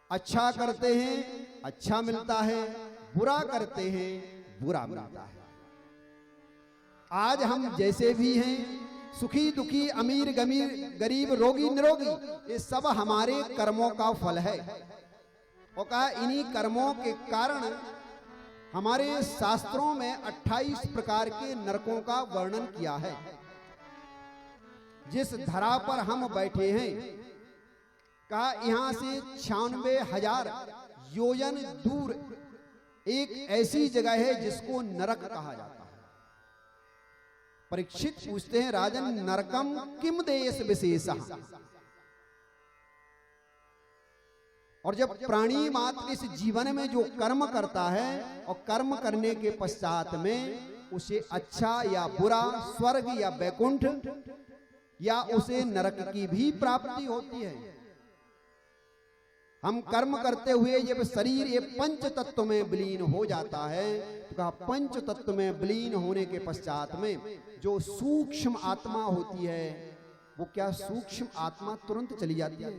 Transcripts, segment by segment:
अच्छा करते हैं अच्छा मिलता है, बुरा करते हैं बुरा मिलता है। आज हम जैसे भी हैं, सुखी दुखी, अमीर गरीब, रोगी निरोगी, ये सब हमारे कर्मों का फल है। और कहा इन्हीं कर्मों के कारण हमारे शास्त्रों में 28 प्रकार के नरकों का वर्णन किया है। जिस धरा पर हम बैठे हैं, कहा यहां से 96,000 योजन दूर एक ऐसी जगह है जिसको नरक कहा जाता है। परीक्षित पूछते हैं, राजन नरकम किम देश विशेषः। और जब प्राणी मात्र इस जीवन में जो कर्म करता है और कर्म करने के पश्चात में उसे अच्छा या बुरा, स्वर्ग या वैकुंठ या उसे नरक की भी प्राप्ति होती है। हम कर्म करते हुए जब शरीर ये पंच तत्व में विलीन हो जाता है, तो कहा पंच तत्व में विलीन होने के पश्चात में जो सूक्ष्म आत्मा होती है, वो क्या सूक्ष्म आत्मा तुरंत चली जाती है।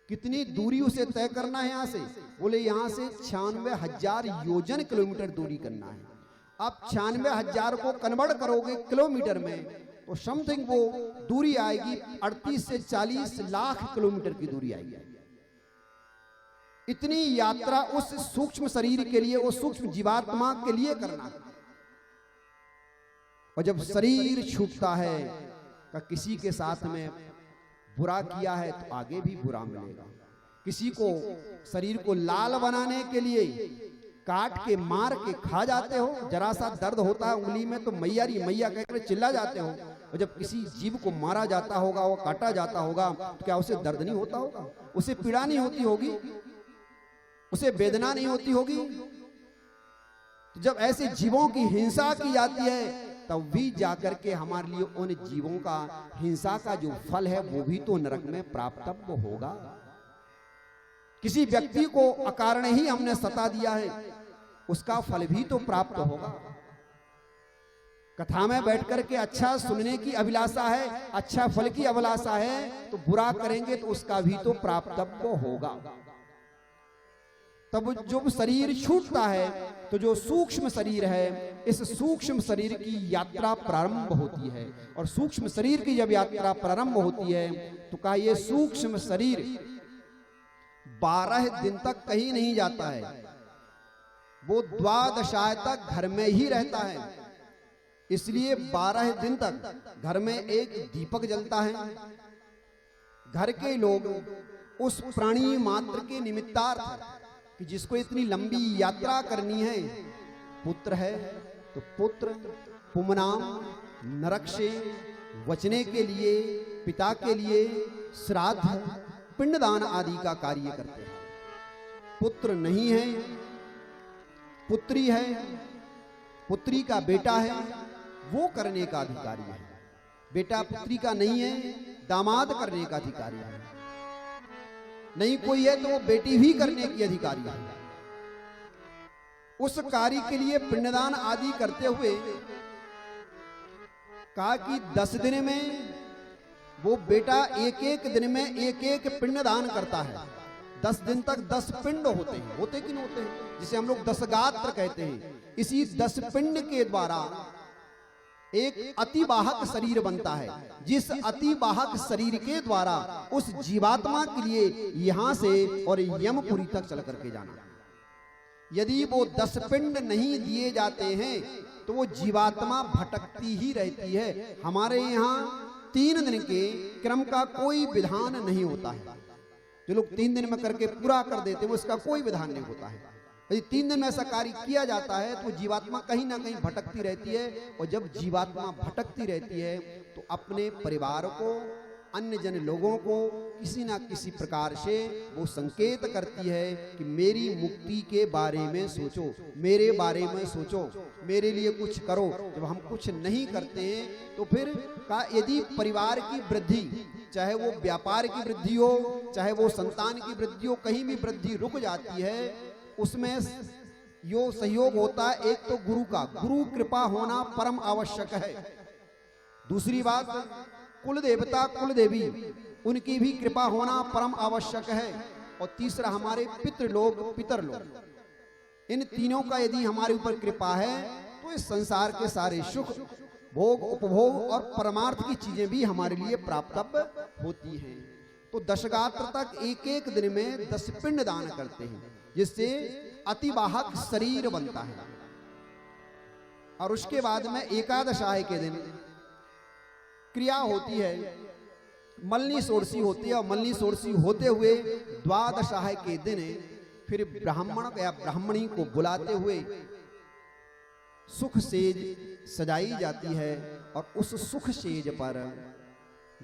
कितनी दूरी उसे तय करना है? यहां से बोले यहां से 96,000 योजन किलोमीटर दूरी करना है। आप 96,000 को कन्वर्ट करोगे किलोमीटर में, तो समथिंग वो दूरी आएगी 38 से 40 लाख किलोमीटर की दूरी आएगी। इतनी यात्रा उस सूक्ष्म शरीर के लिए, उस सूक्ष्म जीवात्मा के लिए करना है। और जब शरीर छूटता है, का किसी के साथ में बुरा किया है तो आगे भी बुरा मिलेगा। किसी को शरीर को लाल बनाने के लिए काट के मार के खा जाते हो, जरा सा दर्द होता है उंगली में तो मैया री मैया कहकर चिल्ला जाते हो। और जब किसी जीव को मारा जाता होगा, वो काटा जाता होगा, तो क्या उसे दर्द नहीं होता होगा? उसे पीड़ा नहीं होती होगी? उसे वेदना नहीं होती होगी? तो जब ऐसे जीवों की हिंसा की जाती है, तब भी जाकर के हमारे लिए उन जीवों का हिंसा का जो फल है वो भी तो नरक में प्राप्तव्य होगा। किसी व्यक्ति को अकारण ही हमने सता दिया है, उसका फल भी तो प्राप्त होगा। कथा में बैठ करके अच्छा सुनने की अभिलाषा है, अच्छा फल की अभिलाषा है, तो बुरा करेंगे तो उसका भी तो प्राप्तव्य होगा। तब जब शरीर छूटता है तो जो सूक्ष्म शरीर है, इस सूक्ष्म शरीर की यात्रा प्रारंभ होती है। और सूक्ष्म शरीर की जब यात्रा प्रारंभ होती है, तो कहा यह सूक्ष्म शरीर 12 दिन तक कहीं नहीं जाता है, वो द्वादशाय तक घर में ही रहता है। इसलिए 12 दिन तक घर में एक दीपक जलता है। घर के लोग उस प्राणी मात्र के निमित्तार्थ कि जिसको इतनी लंबी यात्रा करनी है, पुत्र है तो पुत्र पुमनाम नरक से बचने के लिए पिता के लिए श्राद्ध पिंडदान आदि का कार्य करते हैं। पुत्र नहीं है, पुत्री है, पुत्री का बेटा है, वो करने का अधिकारी है। बेटा पुत्री का नहीं है, दामाद करने का अधिकारी है। नहीं कोई है तो वो बेटी भी करने की अधिकारी है। उस कार्य के लिए पिंडदान आदि करते हुए कहा कि 10 दिन में वो बेटा एक एक दिन में एक एक पिंडदान करता है। 10 दिन तक 10 पिंड होते हैं, होते कि नहीं होते हैं, जिसे हम लोग 10 गात्र कहते हैं। इसी 10 पिंड के द्वारा एक अतिवाहक शरीर बनता है, जिस अतिवाहक शरीर के द्वारा उस जीवात्मा के लिए यहां से और यमपुरी तक चल करके जाना। यदि वो 10 पिंड नहीं दिए जाते हैं तो वो जीवात्मा भटकती ही रहती है। हमारे यहाँ 3 दिन के क्रम का कोई विधान नहीं होता है। जो लोग 3 दिन में करके पूरा कर देते हैं, उसका कोई विधान नहीं होता है। यदि 3 दिन में ऐसा कार्य किया जाता है तो जीवात्मा कहीं ना कहीं भटकती रहती है। और जब जीवात्मा भटकती रहती है तो अपने परिवार को, अन्य जन लोगों को किसी ना किसी प्रकार से वो संकेत करती है कि मेरी मुक्ति के बारे में सोचो, मेरे बारे में सोचो, मेरे लिए कुछ करो। जब हम कुछ नहीं करते हैं तो फिर का यदि परिवार की वृद्धि, चाहे वो व्यापार की वृद्धि हो, चाहे वो संतान की वृद्धि हो, कहीं भी वृद्धि रुक जाती है, उसमें यो सहयोग होता है। एक तो गुरु का, गुरु कृपा होना परम आवश्यक है। दूसरी बात कुल देवता कुल देवी, उनकी भी कृपा होना परम आवश्यक है। और तीसरा हमारे पितृलोक पितरलोक। इन तीनों का यदि हमारे ऊपर कृपा है तो इस संसार के सारे सुख भोग उपभोग और परमार्थ की चीजें भी हमारे लिए प्राप्त होती हैं। तो दशगात्र तक एक एक दिन में 10 पिंड दान करते हैं, जिससे अतिवाहक शरीर बनता है। और उसके बाद में एकादशाय के दिन क्रिया होती है, मलनी षोडशी होती है, और मलनी षोडशी होते हुए द्वादशाय के दिन फिर ब्राह्मण या ब्राह्मणी को बुलाते हुए सुख सेज सजाई जाती है, और उस सुख सेज पर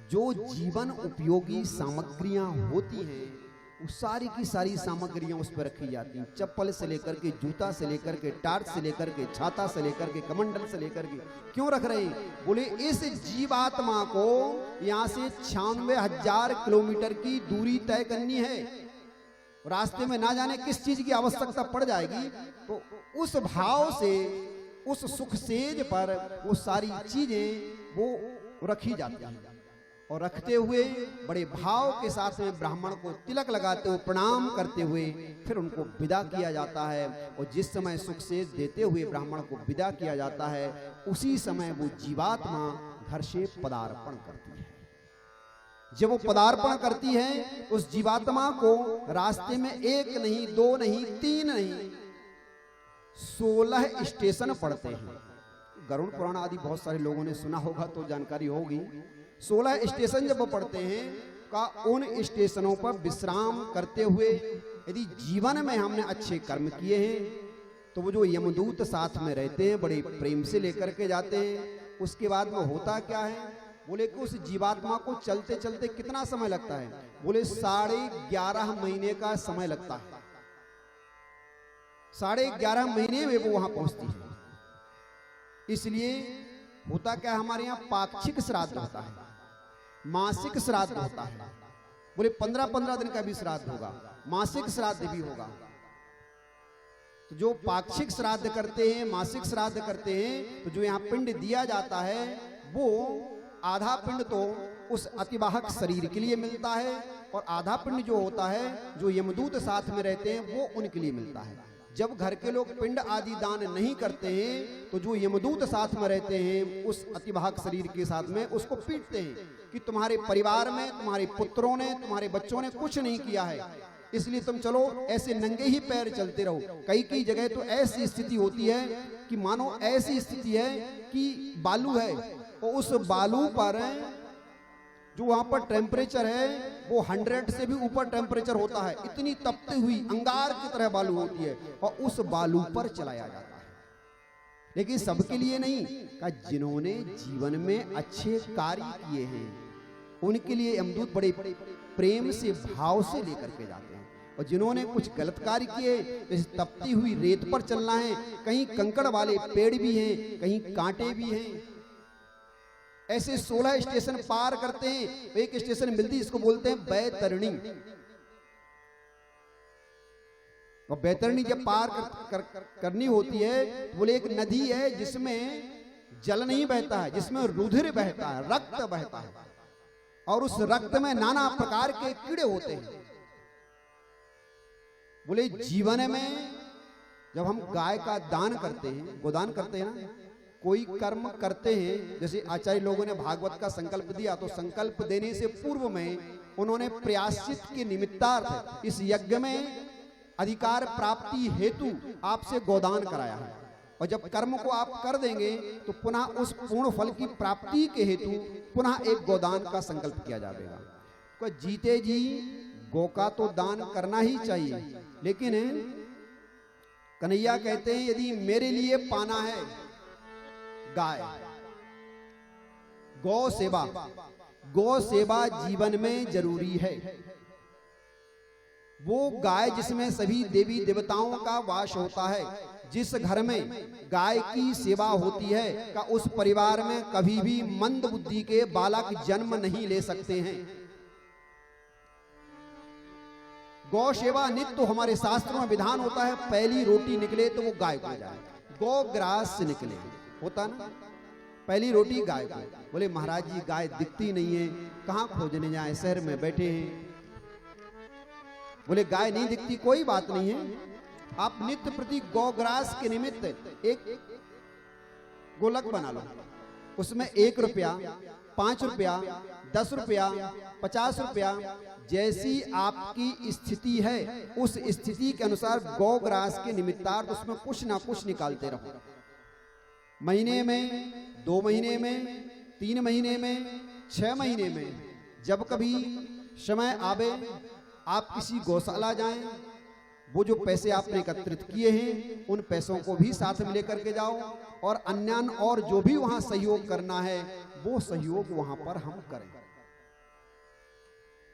जो जीवन उपयोगी सामग्रियां होती हैं वो सारी की सारी सामग्रियां उस पर रखी जाती हैं। चप्पल से लेकर के, जूता से लेकर के, टार्च से लेकर के, छाता से लेकर के, कमंडल से लेकर के। क्यों रख रहे हैं? बोले इस जीवात्मा को यहां से 96,000 किलोमीटर की दूरी तय करनी है, रास्ते में ना जाने किस चीज की आवश्यकता पड़ जाएगी, तो उस भाव से उस सुख सेज पर वो सारी चीजें वो रखी जाती हैं। और रखते हुए बड़े भाव के साथ में ब्राह्मण को तिलक लगाते हुए प्रणाम करते हुए फिर उनको विदा किया जाता है। और जिस समय सुख सेज देते हुए ब्राह्मण को विदा किया जाता है, उसी समय वो जीवात्मा घर से पदार्पण करती है। जब वो पदार्पण करती है उस जीवात्मा को रास्ते में 1 नहीं 2 नहीं 3 नहीं 16 स्टेशन पड़ते हैं। गरुड़ पुराण आदि बहुत सारे लोगों ने सुना होगा तो जानकारी होगी। 16 स्टेशन जब वो पड़ते हैं का उन स्टेशनों पर विश्राम करते हुए यदि जीवन में हमने अच्छे कर्म किए हैं तो वो जो यमदूत साथ में रहते हैं बड़े प्रेम से लेकर के जाते हैं। उसके बाद में होता क्या है? बोले कि उस जीवात्मा को चलते चलते कितना समय लगता है? बोले 11.5 महीने का समय लगता है। 11.5 महीने में वो वहां पहुंचती है। इसलिए होता क्या, हमारे यहाँ पाक्षिक श्राद्ध होता है, मासिक श्राद्ध होता है। बोले 15-15 दिन का भी श्राद्ध होगा, मासिक श्राद्ध भी होगा। तो जो पाक्षिक श्राद्ध करते हैं, मासिक श्राद्ध करते हैं, तो जो यहाँ पिंड दिया जाता है वो आधा पिंड तो उस अतिवाहक शरीर के लिए मिलता है, और आधा पिंड जो होता है जो यमदूत साथ में रहते हैं वो उनके लिए मिलता है। जब घर के लोग पिंड आदि दान नहीं करते हैं तो जो यमदूत साथ में रहते हैं उस अतिवाहक शरीर के साथ में उसको पीटते हैं कि तुम्हारे परिवार में तुम्हारे पुत्रों ने, तुम्हारे बच्चों ने कुछ नहीं किया है, इसलिए तुम चलो ऐसे नंगे ही पैर चलते रहो। कई जगह तो ऐसी स्थिति होती है कि मानो ऐसी स्थिति है कि बालू है और उस बालू पर जो वहां पर टेम्परेचर है वो 100 से भी ऊपर टेम्परेचर होता है। इतनी तपती हुई अंगार की तरह बालू होती है और उस बालू पर चलाया जाता है। लेकिन सबके लिए नहीं, का जिन्होंने जीवन में अच्छे कार्य किए हैं उनके लिए यमदूत बड़े प्रेम से भाव से लेकर के जाते हैं। और जिन्होंने कुछ गलत कार्य किए, जैसे तपती हुई रेत पर चलना है, कहीं कंकड़ वाले पेड़ भी हैं, कहीं कांटे भी हैं, ऐसे 16 स्टेशन पार करते हैं। एक स्टेशन मिलती है जिसको बोलते हैं बैतरणी। और बैतरणी जब पार करनी होती है तो बोले एक नदी है जिसमें जल नहीं बहता है, जिसमें रुधिर बहता है, रक्त बहता है, और उस रक्त में नाना प्रकार के कीड़े होते हैं। बोले जीवन में जब हम गाय का दान करते हैं, गोदान करते हैं ना, कोई कर्म करते हैं, जैसे आचार्य लोगों ने भागवत का संकल्प दिया तो संकल्प देने से पूर्व में उन्होंने प्रायश्चित के निमित्तार्थ इस यज्ञ में अधिकार प्राप्ति हेतु आपसे गोदान कराया है। और जब कर्म को आप कर देंगे तो पुनः उस पूर्ण फल की प्राप्ति के हेतु पुनः एक गोदान का संकल्प किया जाएगा। तो जीते जी गौ का तो दान करना ही चाहिए, लेकिन कन्हैया कहते हैं यदि मेरे लिए पाना है गाय, गौ सेवा जीवन में जरूरी है। वो गाय जिसमें सभी देवी देवताओं का वास होता है, जिस घर में गाय की सेवा होती है का उस परिवार में कभी भी मंद बुद्धि के बालक जन्म नहीं ले सकते हैं। गौ सेवा नित्य तो हमारे शास्त्रों में विधान होता है, पहली रोटी निकले तो वो गाय को जाए, गौ ग्रास से निकले होता ना, पहली रोटी गाय को। बोले महाराज जी गाय दिखती नहीं है, कहां खोजने जाए, शहर में बैठे हैं। बोले गाय नहीं दिखती, कोई बात नहीं है, आप नित्य प्रति गौग्रास के निमित्त एक गोलक बना लो, उसमें 1 रुपया, 5 रुपया, 10 रुपया, 50 रुपया, जैसी आपकी स्थिति है उस स्थिति के अनुसार गौग्रास के निमित्तार्थ उसमें कुछ ना कुछ निकालते रहो। महीने में, 2 महीने में, 3 महीने में, 6 महीने में, जब कभी समय आवे आप किसी गौशाला जाएं, वो जो पैसे आपने एकत्रित किए हैं उन पैसों को भी साथ में लेकर के जाओ, और अन्यान और जो भी वहां सहयोग करना है वो सहयोग वहां पर हम करें।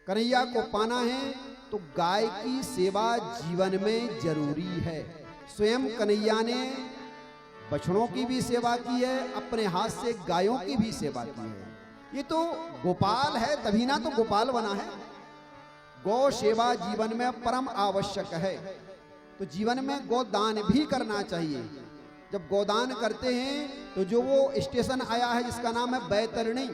कन्हैया को पाना है तो गाय की सेवा जीवन में जरूरी है। स्वयं कन्हैया ने बछड़ों की भी सेवा की है, अपने हाथ से गायों की भी सेवा की है। ये तो गोपाल है, तभी ना तो गोपाल बना है। गौ सेवा जीवन में परम आवश्यक है, तो जीवन में गोदान भी करना चाहिए। जब गोदान करते हैं तो जो वो स्टेशन आया है जिसका नाम है बैतरणी,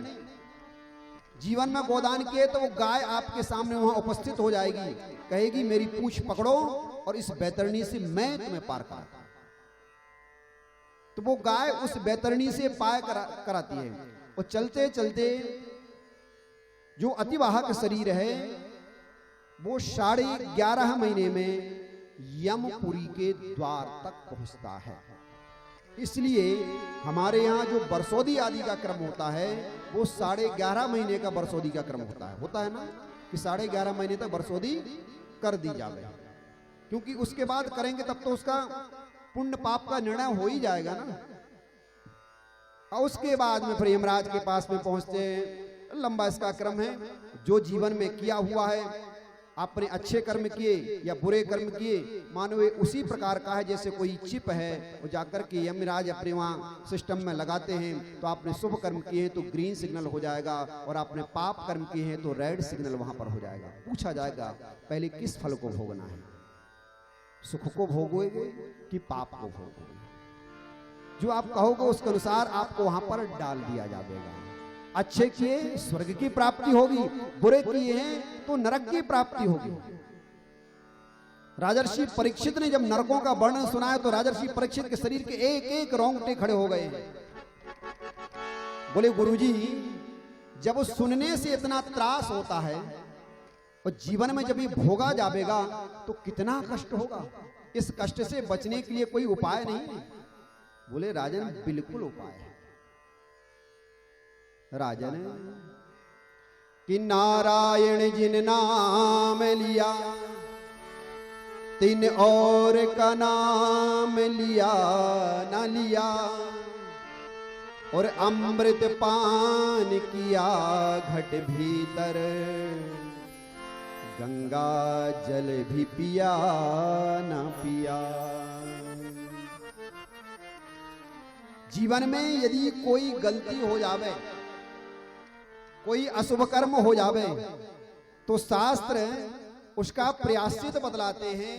जीवन में गोदान किए तो वो गाय आपके सामने वहां उपस्थित हो जाएगी, कहेगी मेरी पूंछ पकड़ो और इस बैतरणी से मैं तुम्हें पार कराता। तो वो गाय उस बैतरणी से पार कराती है, और चलते चलते जो अतिवाहक शरीर है वो 11.5 महीने में यमपुरी के द्वार तक पहुंचता है। इसलिए हमारे यहाँ जो बरसोदी आदि का क्रम होता है वो 11.5 महीने का बरसोदी का क्रम होता है ना, कि 11.5 महीने तक बरसोदी कर दी जावे, क्योंकि उसके बाद करेंगे तब तो उसका पुण्य पाप का निर्णय हो ही जाएगा ना। और उसके बाद में फिर यमराज के पास में पहुंचते हैं। लंबा इसका क्रम है। जो जीवन में किया हुआ है, आपने अच्छे कर्म किए या बुरे कर्म किए, मानो ये उसी प्रकार का है जैसे कोई चिप है, वो जाकर के यमराज अपने वहाँ सिस्टम में लगाते हैं। तो आपने शुभ कर्म किए हैं तो ग्रीन सिग्नल हो जाएगा, और आपने पाप कर्म किए हैं तो रेड सिग्नल वहां पर हो जाएगा। पूछा जाएगा पहले किस फल को भोगना है, सुख को भोगोगे कि पाप को भोगोगे। जो आप कहोगे उसके अनुसार आपको वहां पर डाल दिया जाएगा। अच्छे किए स्वर्ग की प्राप्ति होगी, बुरे किए हैं तो नरक की प्राप्ति होगी। राजर्षि परीक्षित ने जब नरकों का वर्णन सुना है तो राजर्षि परीक्षित के शरीर के एक एक रोंगटे खड़े हो गए। बोले गुरुजी, जब सुनने से इतना त्रास होता है और जीवन में जब ये भोगा जाएगा तो कितना कष्ट होगा। इस कष्ट से बचने के लिए कोई उपाय नहीं है। बोले राजन, बिल्कुल उपाय है। राजन, कि नारायण जिन नाम लिया तिन और का नाम लिया न लिया, और अमृत पान किया घट भीतर, गंगा जल भी पिया न पिया। जीवन में यदि कोई गलती हो जावे, कोई अशुभ कर्म हो जावे, तो शास्त्र उसका प्रायश्चित बतलाते हैं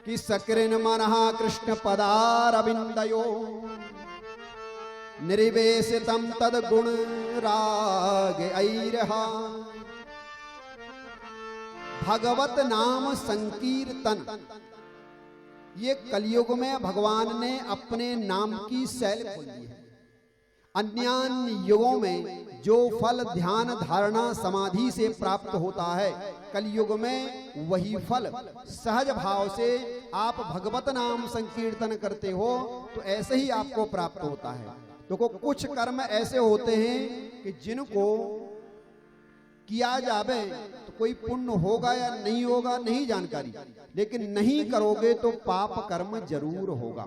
कि सकृन मनहा कृष्ण पदारविंदयो निर्वेशितम तद गुण राग ऐरहा। भगवत नाम संकीर्तन, ये कलयुग में भगवान ने अपने नाम की शैल खोली है। अन्य युगों में जो फल ध्यान धारणा समाधि से प्राप्त होता है, कलयुग में वही फल सहज भाव से आप भगवत नाम संकीर्तन करते हो तो ऐसे ही आपको प्राप्त होता है। तो कुछ कर्म ऐसे होते हैं कि जिनको किया जावे तो कोई पुण्य होगा या नहीं होगा नहीं जानकारी, लेकिन नहीं करोगे तो पाप कर्म जरूर होगा।